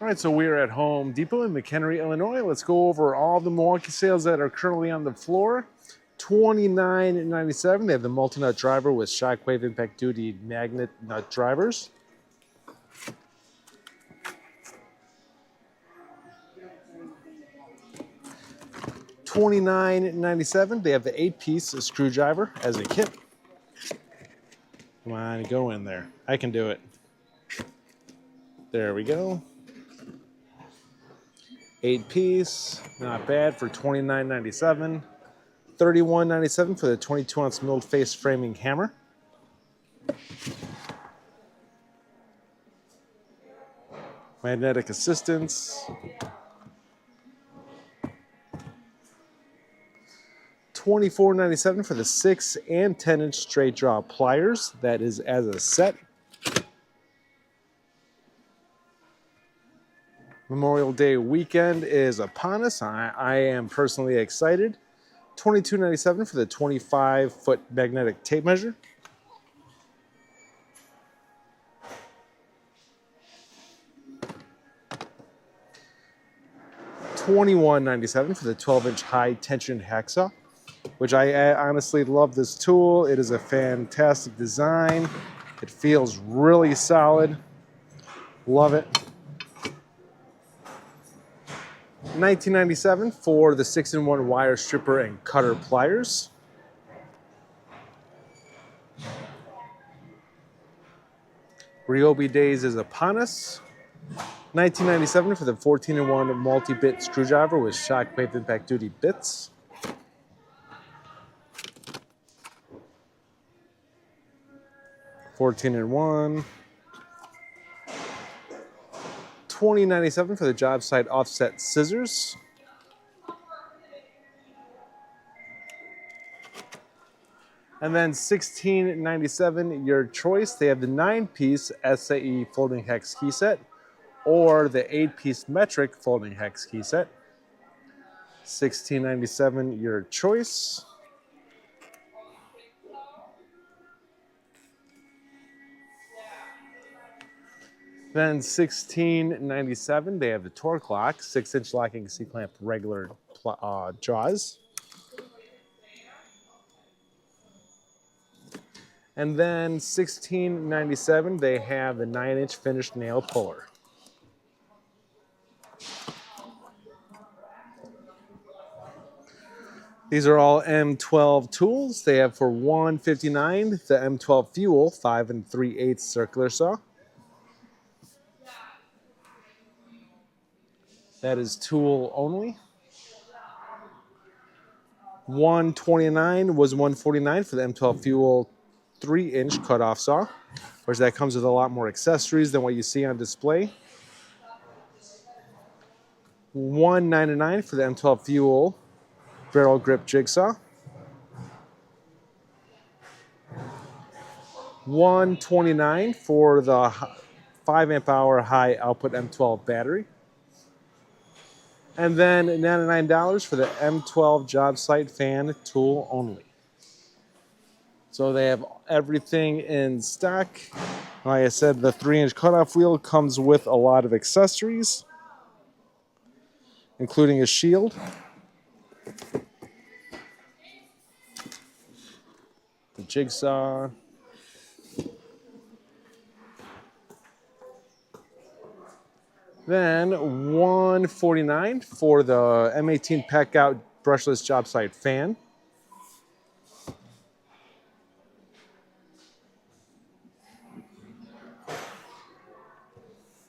All right, so we're at Home Depot in McHenry, Illinois. Let's go over all the Milwaukee sales that are currently on the floor. $29.97. They have the multi-nut driver with shockwave impact duty magnet nut drivers. $29.97. They have the 8-piece screwdriver as a kit. Come on, go in there. I can do it. There we go. 8-piece, not bad for $29.97. $31.97 for the 22-ounce milled face framing hammer. Magnetic assistance. $24.97 for the 6 and 10-inch straight draw pliers. That is as a set. Memorial Day weekend is upon us. I am personally excited. $22.97 for the 25-foot magnetic tape measure. $21.97 for the 12-inch high tension hacksaw, which I honestly love this tool. It is a fantastic design. It feels really solid. Love it. $19.97 for the 6-in-1 wire stripper and cutter pliers. Ryobi Days is upon us. $19.97 for the 14-in-1 multi-bit screwdriver with shockwave impact duty bits. $14-in-1. $20.97 for the job site offset scissors. And then $16.97, your choice. They have the 9-piece SAE folding hex key set or the 8-piece metric folding hex key set. $16.97, your choice. Then $16.97, they have the torque lock, 6-inch locking C-clamp regular jaws. And then $16.97, they have the 9-inch finished nail puller. These are all M12 tools. They have for $159 the M12 Fuel 5 3/8 circular saw. That is tool only. $129 was $149 for the M12 Fuel 3-inch cutoff saw, which that comes with a lot more accessories than what you see on display. $199 for the M12 Fuel barrel grip jigsaw. $129 for the 5-amp-hour high output M12 battery. And then $99 for the M12 job site fan tool only. So they have everything in stock. Like I said, the 3-inch cutoff wheel comes with a lot of accessories, including a shield. The jigsaw. Then $149 for the M18 pack out brushless job site fan.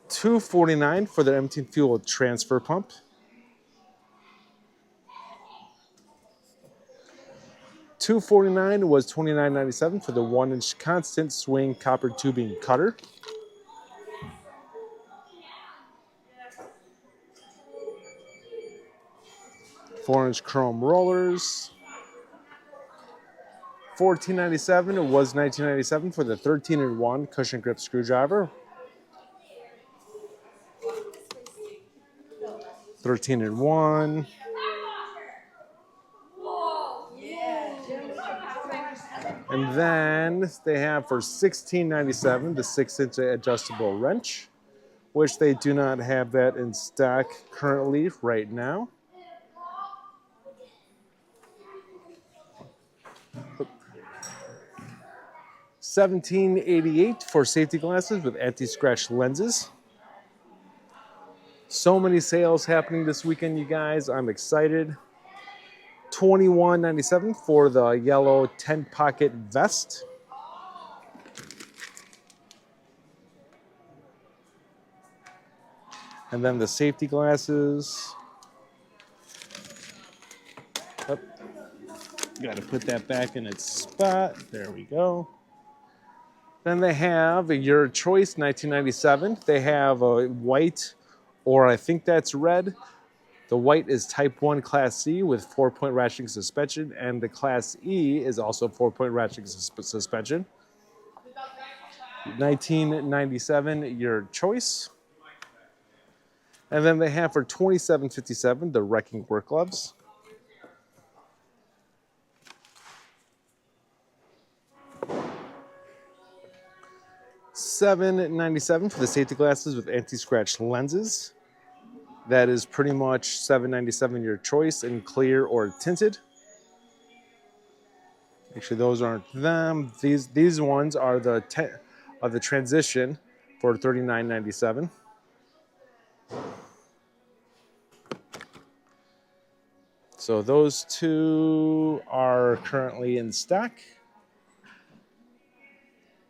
$249 for the M18 fuel transfer pump. $249 was $29.97 for the 1-inch constant swing copper tubing cutter. Four-inch chrome rollers. $14.97 was $19.97 for the 13-in-1 cushion grip screwdriver. 13-in-1. And then they have for $16.97 the 6-inch adjustable wrench which they do not have that in stock currently right now. $17.88 for safety glasses with anti-scratch lenses. So many sales happening this weekend, you guys. I'm excited. $21.97 for the yellow 10-pocket vest. And then the safety glasses. Oh, got to put that back in its spot. There we go. Then they have your choice 1997. They have a white, or I think that's red. The white is Type 1 Class C with 4-point ratcheting suspension, and the Class E is also 4-point ratcheting suspension. 1997, your choice. And then they have for $27.57 the Wrecking Work Gloves. $7.97 for the safety glasses with anti-scratch lenses. That is pretty much $7.97 your choice in clear or tinted. Actually, those aren't them. These ones are the transition for $39.97. So those two are currently in stock,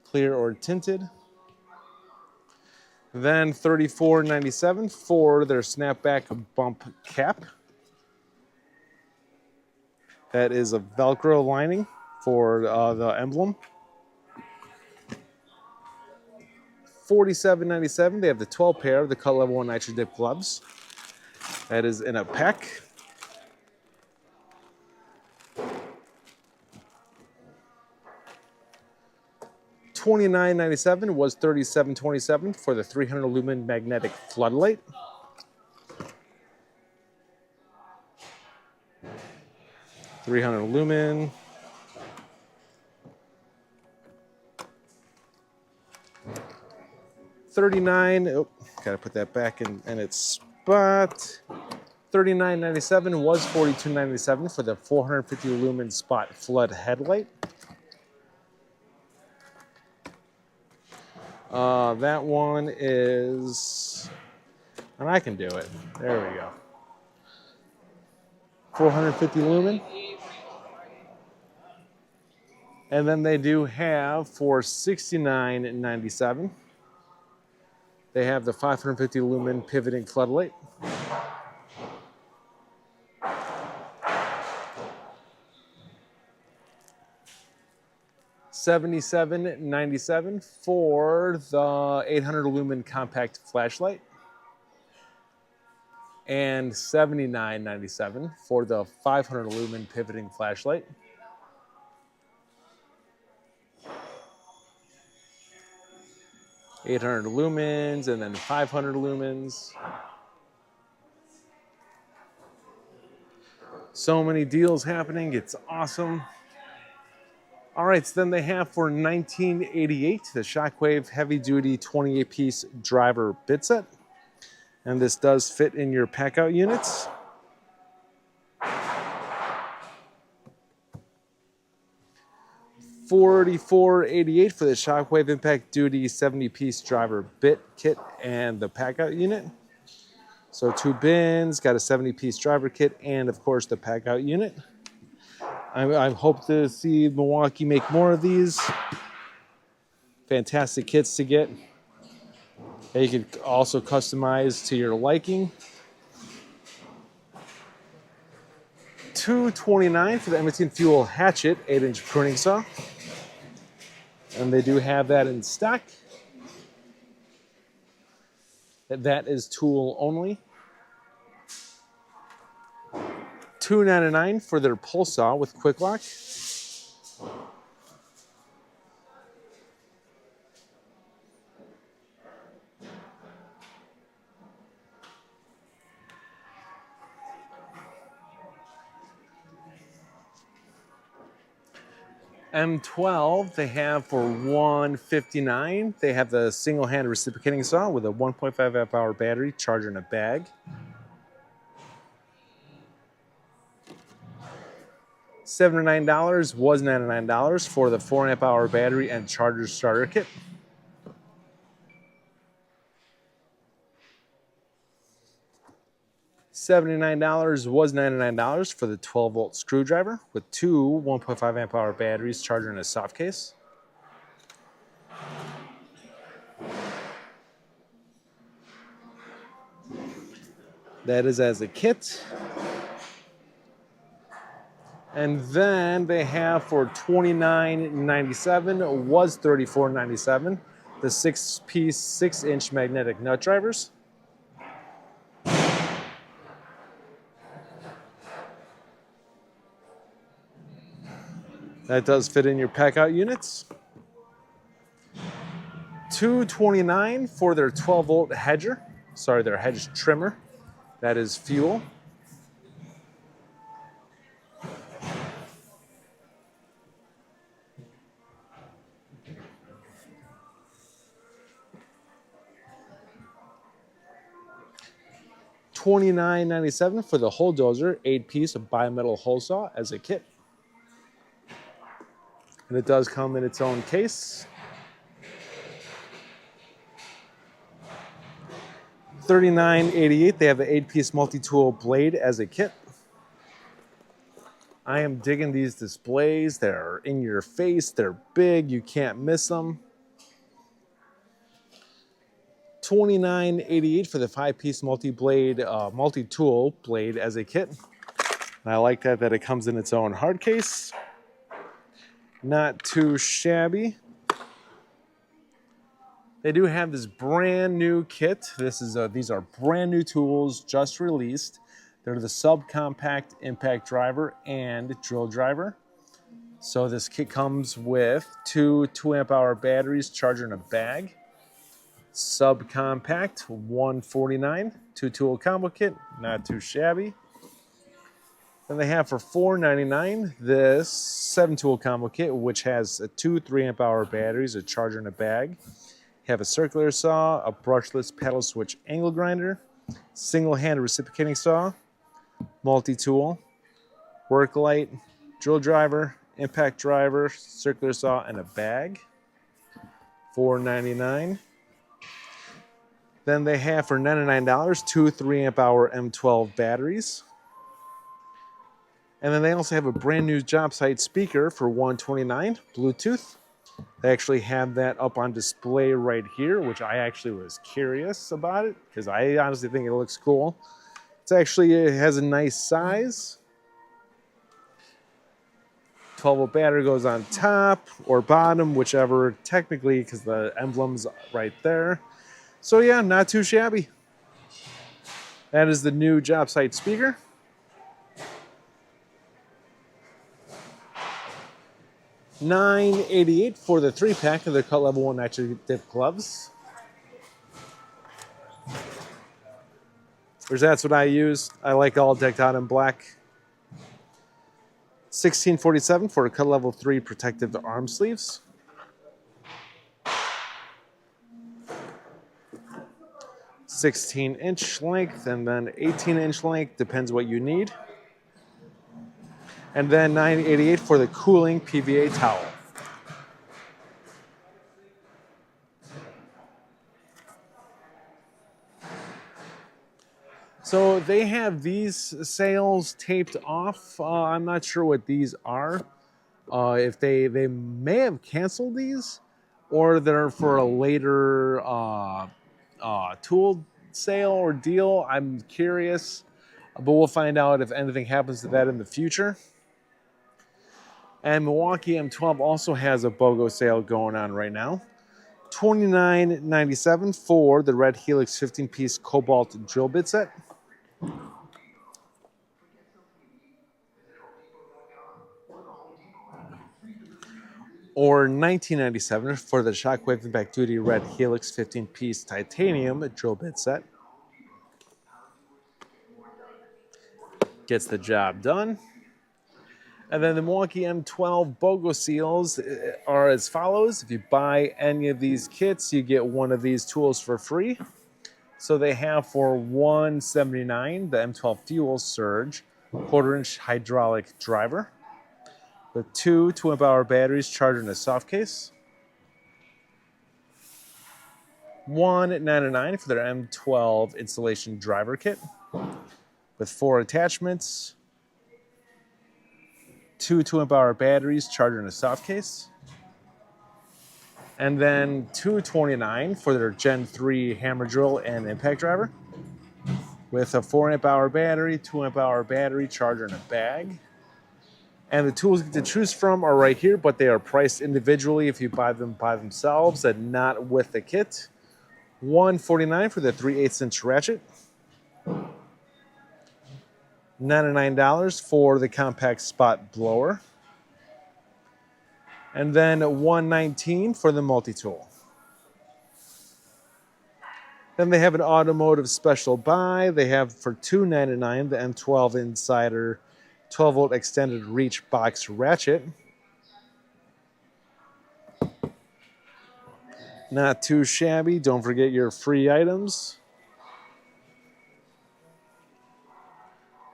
clear or tinted. Then $34.97 for their snapback bump cap. That is a Velcro lining for the emblem. $47.97. They have the 12 pair of the Cut Level 1 Nitro Dip gloves. That is in a pack. $29.97 was $37.27 for the 300 lumen magnetic floodlight. $300 lumen. $39. Oh, gotta put that back in its spot. $39.97 was $42.97 for the 450 lumen spot flood headlight. That one is, and I can do it. There we go. 450 lumen. And then they do have for $69.97. They have the 550 lumen pivoting floodlight. $77.97 for the 800 lumen compact flashlight. And $79.97 for the 500 lumen pivoting flashlight. $800 lumens and then 500 lumens. So many deals happening. It's awesome. All right, so then they have for $19.88 the Shockwave Heavy Duty 28-piece driver bit set. And this does fit in your pack-out units. $44.88 for the Shockwave Impact Duty 70-piece driver bit kit and the pack-out unit. So 2 bins, got a 70-piece driver kit, and of course the pack-out unit. I hope to see Milwaukee make more of these. Fantastic kits to get. And you can also customize to your liking. $2.29 for the M18 Fuel Hatchet 8-inch pruning saw. And they do have that in stock. That is tool only. $2.99 for their pull saw with quick lock. M12 they have for $159. They have the single-hand reciprocating saw with a 1.5 amp hour battery, charger in a bag. $79 was $99 for the 4 amp hour battery and charger starter kit. $79 was $99 for the 12-volt screwdriver with two 1.5 amp hour batteries, charger in a soft case. That is as a kit. And then they have for $29.97, was $34.97, the 6-piece 6-inch magnetic nut drivers. That does fit in your pack out units. $229 for their 12-volt hedger. Sorry, their hedge trimmer. That is fuel. $29.97 for the hole dozer, 8-piece bimetal hole saw as a kit. And it does come in its own case. $39.88, they have the 8-piece multi-tool blade as a kit. I am digging these displays. They're in your face, they're big, you can't miss them. $29.88 for the 5-piece multi-tool blade as a kit. And I like that it comes in its own hard case. Not too shabby. They do have this brand new kit. These are brand new tools just released. They're the subcompact impact driver and drill driver. So this kit comes with two 2 amp hour batteries, charger in a bag. Subcompact, $149. 2-tool combo kit, not too shabby. Then they have for $4.99 this 7-tool combo kit, which has two 3 amp hour batteries, a charger in a bag. You have a circular saw, a brushless paddle switch angle grinder, single-hand reciprocating saw, multi-tool, work light, drill driver, impact driver, circular saw, and a bag. $4.99. Then they have for $99 two 3 amp hour M12 batteries. And then they also have a brand new job site speaker for $129, Bluetooth. They actually have that up on display right here, which I actually was curious about it because I honestly think it looks cool. It has a nice size. 12-volt battery goes on top or bottom, whichever technically, because the emblem's right there. So yeah, not too shabby. That is the new job site speaker. $9.88 for the 3-pack of the cut level 1 naturally dipped gloves. Because that's what I use. I like all decked out in black. $16.47 for a cut level 3 protective arm sleeves. $16-inch length and then 18-inch length, depends what you need. And then $9.88 for the cooling PVA towel. So they have these sales taped off. I'm not sure what these are. If they may have canceled these, or they're for a later tool sale or deal. I'm curious, but we'll find out if anything happens to that in the future. And Milwaukee M12 also has a BOGO sale going on right now. $29.97 for the Red Helix 15-piece Cobalt drill bit set. Or $19.97 for the Shockwave Impact Duty Red Helix 15-piece titanium drill bit set. Gets the job done. And then the Milwaukee M12 BOGO seals are as follows. If you buy any of these kits, you get one of these tools for free. So they have for $179 the M12 Fuel Surge 1/4-inch hydraulic driver with two 2-amp-hour batteries charged in a soft case. $199 for their M12 installation driver kit with 4 attachments, two 2-amp-hour batteries charged in a soft case. And then $229 for their Gen 3 hammer drill and impact driver with a 4-amp-hour battery, 2-amp-hour battery charger in a bag. And the tools to choose from are right here, but they are priced individually if you buy them by themselves and not with the kit. $149 for the 3/8-inch ratchet. $99 for the compact spot blower. And then $119 for the multi-tool. Then they have an automotive special buy. They have for $299 the M12 Insider 12-volt extended reach box ratchet. Not too shabby. Don't forget your free items.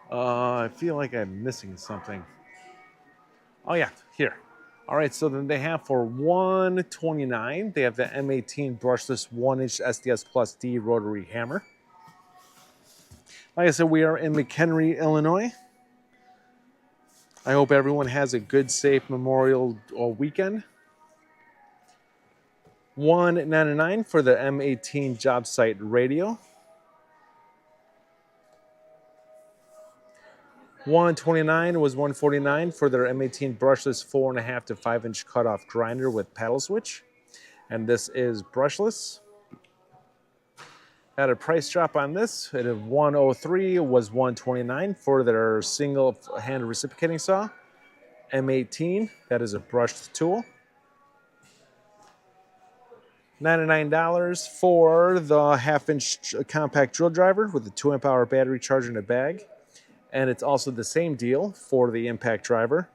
I feel like I'm missing something. Oh yeah, here. All right, so then they have for $129, they have the M18 brushless 1-inch SDS Plus D rotary hammer. Like I said, we are in McHenry, Illinois. I hope everyone has a good, safe Memorial weekend. $199 for the M18 job site radio. $129 was $149 for their M18 brushless 4.5 to 5-inch cutoff grinder with paddle switch. And this is brushless. Had a price drop on this. It was $103 was $129 for their single hand reciprocating saw. M18, that is a brushed tool. $99 for the 1/2-inch compact drill driver with a 2-amp-hour battery charger in a bag. And it's also the same deal for the impact driver,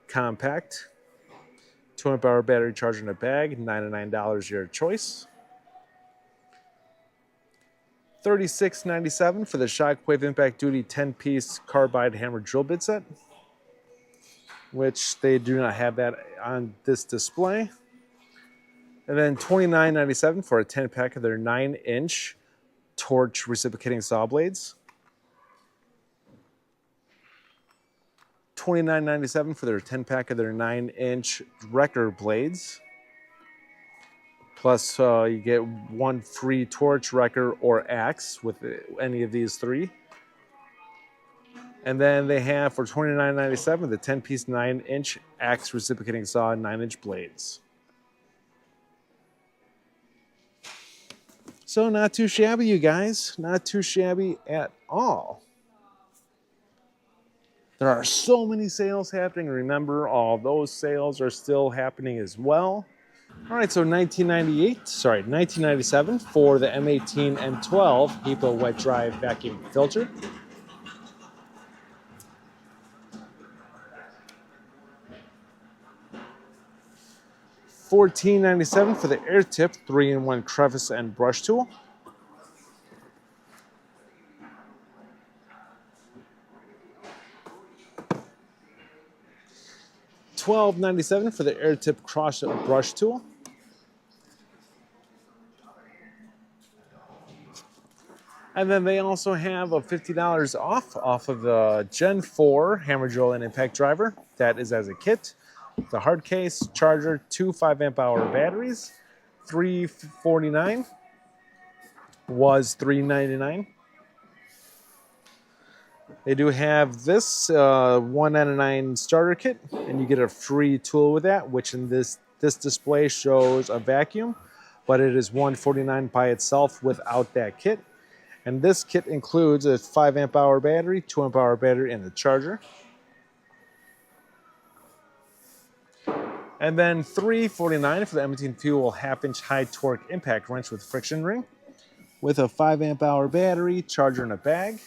compact, 2-amp-hour battery charger in a bag, $99 your choice. $36.97 for the Shockwave Impact Duty 10-piece carbide hammer drill bit set, which they do not have that on this display. And then $29.97 for a 10-pack of their 9-inch torch reciprocating saw blades. $29.97 for their 10-pack of their 9-inch wrecker blades. Plus, you get one free torch, wrecker, or axe with any of these three. And then they have for $29.97 the 10-piece 9-inch axe reciprocating saw 9-inch blades. So not too shabby, you guys. Not too shabby at all. There are so many sales happening. Remember, all those sales are still happening as well. All right, so 1997 for the M18 M12 HEPA wet dry vacuum filter. $14.97 for the air tip 3-in-1 crevice and brush tool. $12.97 for the air tip cross brush tool. And then they also have a $50 off of the Gen 4 hammer drill and impact driver. That is as a kit. The hard case, charger, 2 5-amp-hour batteries. $349 was $399. They do have this $199 starter kit, and you get a free tool with that, which in this display shows a vacuum, but it is $149 by itself without that kit. And this kit includes a 5-amp-hour battery, 2-amp-hour battery, and the charger. And then $349 for the M18 Fuel 1/2-inch high torque impact wrench with friction ring, with a 5-amp-hour battery, charger, and a bag.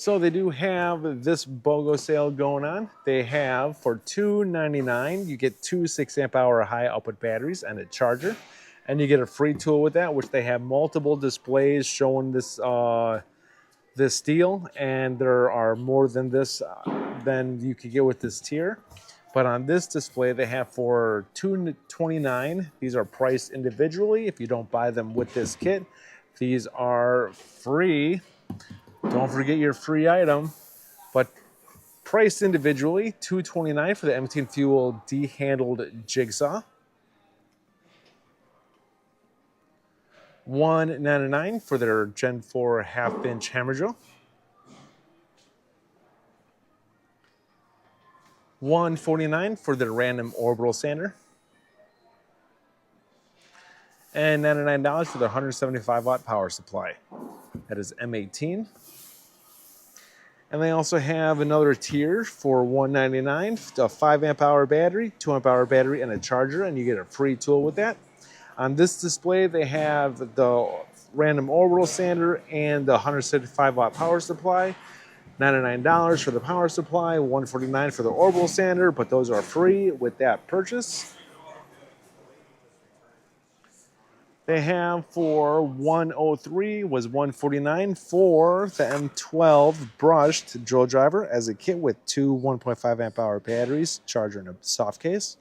So they do have this BOGO sale going on. They have for $2.99, you get two 6 amp hour high output batteries and a charger. And you get a free tool with that, which they have multiple displays showing this this deal. And there are more than this than you could get with this tier. But on this display, they have for $2.29. These are priced individually. If you don't buy them with this kit, these are free. Don't forget your free item. But priced individually, $2.29 for the M18 Fuel de-handled jigsaw. $1.99 for their Gen 4 half-inch hammer drill. $1.49 for their random orbital sander. And $99 for their 175 watt power supply. That is M18. And they also have another tier for $1.99, a 5 amp hour battery, 2 amp hour battery, and a charger, and you get a free tool with that. On this display, they have the random orbital sander and the 175 watt power supply. $99 for the power supply, $149 for the orbital sander, but those are free with that purchase. They have for $103 was $149 for the M12 brushed drill driver as a kit with two 1.5 amp hour batteries, charger, and a soft case.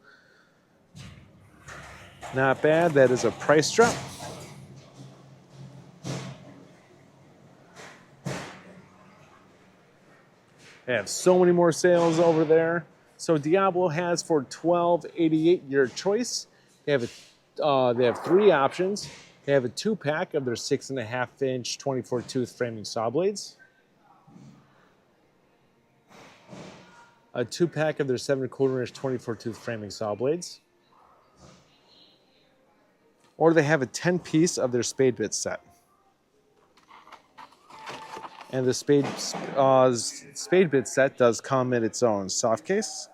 Not bad. That is a price drop. They have so many more sales over there. So Diablo has for $12.88 your choice. They have three options. They have a 2-pack of their 6.5-inch 24-tooth framing saw blades, a 2-pack of their 7.25-inch 24-tooth framing saw blades, or they have a 10-piece of their spade bit set. And the spade bit set does come in its own soft case.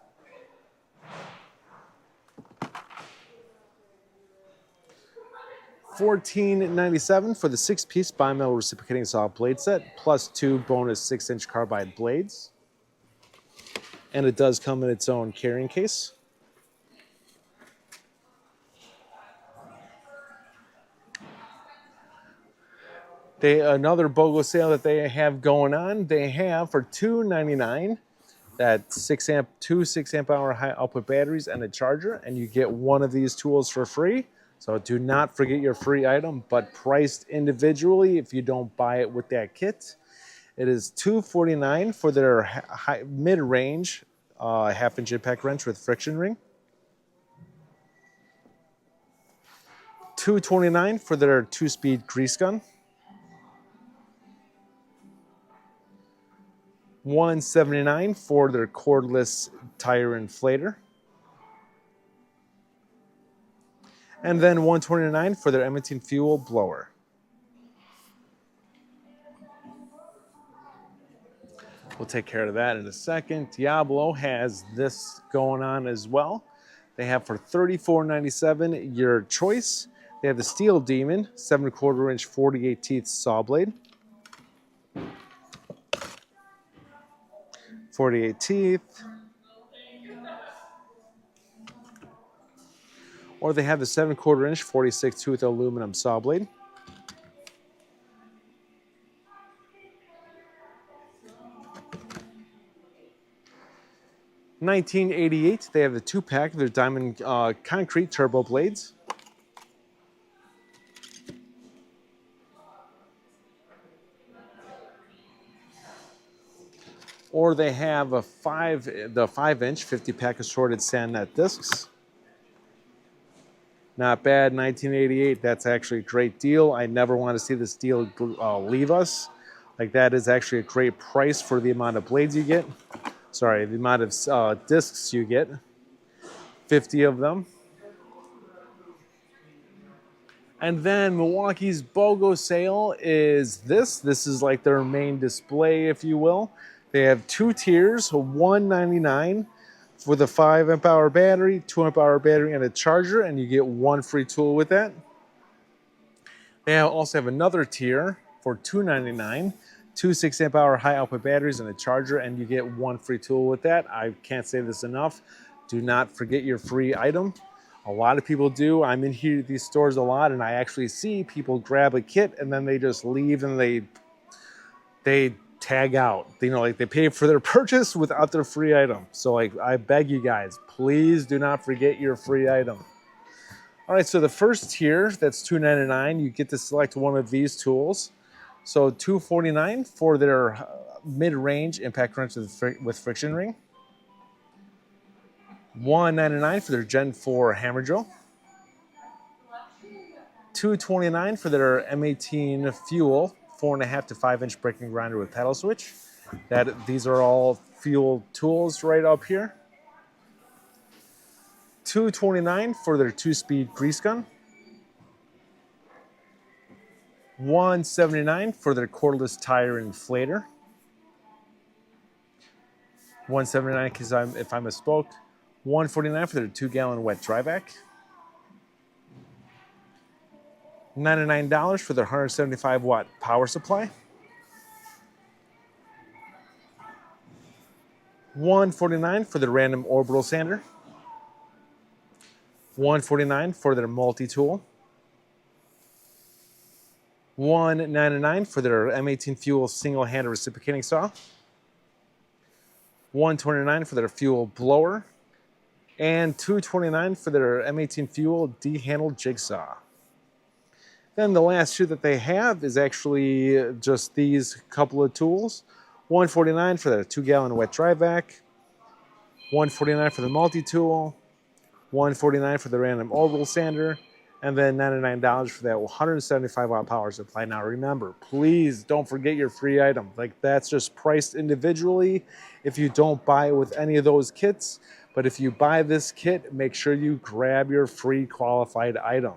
$14.97 for the 6-piece bimetal reciprocating saw blade set, plus 2 bonus 6-inch carbide blades. And it does come in its own carrying case. Another BOGO sale that they have going on, they have for $2.99 that 6 amp hour high output batteries and a charger, and you get one of these tools for free. So do not forget your free item, but priced individually if you don't buy it with that kit. It is $2.49 for their mid-range half-inch impact wrench with friction ring. $2.29 for their 2-speed grease gun. $1.79 for their cordless tire inflator. And then $1.29 for their M18 Fuel blower. We'll take care of that in a second. Diablo has this going on as well. They have for $34.97 your choice. They have the Steel Demon 7.25-inch 48 teeth saw blade. 48 teeth. Or they have the 7.25-inch 46 tooth aluminum saw blade. $19.88, they have the 2-pack of their diamond concrete turbo blades. Or they have the 5-inch 50-pack assorted sand net discs. Not bad, $19.88. That's actually a great deal. I never want to see this deal leave us. Like, that is actually a great price for the amount of blades you get. Sorry, the amount of discs you get. 50 of them. And then Milwaukee's BOGO sale is this. This is like their main display, if you will. They have 2 tiers, $1.99 for the 5 amp hour battery, 2 amp hour battery, and a charger, and you get 1 free tool with that. They also have another tier for $2.99, 2 6-amp hour high output batteries and a charger, and you get 1 free tool with that. I can't say this enough. Do not forget your free item. A lot of people do. I'm in here these stores a lot, and I actually see people grab a kit and then they just leave and they tag out. You know, like they pay for their purchase without their free item. So like, I beg you guys, please do not forget your free item. All right, so the first tier, that's $2.99. You get to select one of these tools. So $2.49 for their mid-range impact wrench with friction ring. $1.99 for their Gen 4 hammer drill. $2.29 for their M18 fuel 4.5 to 5-inch breaking grinder with paddle switch. These are all fuel tools right up here. $2.29 for their 2-speed grease gun. $1.79 for their cordless tire inflator. $1.79 because if I misspoke. $1.49 for their 2-gallon wet dry vac. $99 for their 175-watt power supply. $1.49 for the random orbital sander. $1.49 for their multi-tool. $1.99 for their M18 fuel single-handed reciprocating saw. $1.29 for their fuel blower. And $2.29 for their M18 fuel D-handled jigsaw. Then the last two that they have is actually just these couple of tools. $1.49 for their 2-gallon wet dry vac. $1.49 for the multi-tool. $1.49 for the random orbital sander. And then $99 for that 175-watt power supply. Now remember, please don't forget your free item. Like, that's just priced individually if you don't buy it with any of those kits. But if you buy this kit, make sure you grab your free qualified item.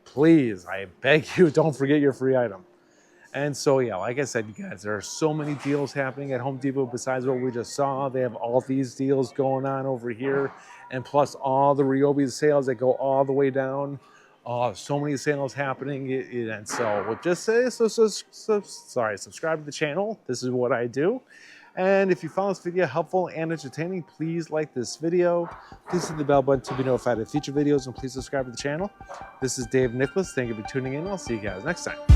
Please, I beg you, don't forget your free item. And so, yeah, like I said, you guys, there are so many deals happening at Home Depot besides what we just saw. They have all these deals going on over here, and plus all the Ryobi sales that go all the way down. So many sales happening, and so we'll just say, subscribe to the channel. This is what I do. And if you found this video helpful and entertaining, please like this video. Please hit the bell button to be notified of future videos, and please subscribe to the channel. This is Dave Nicholas. Thank you for tuning in. I'll see you guys next time.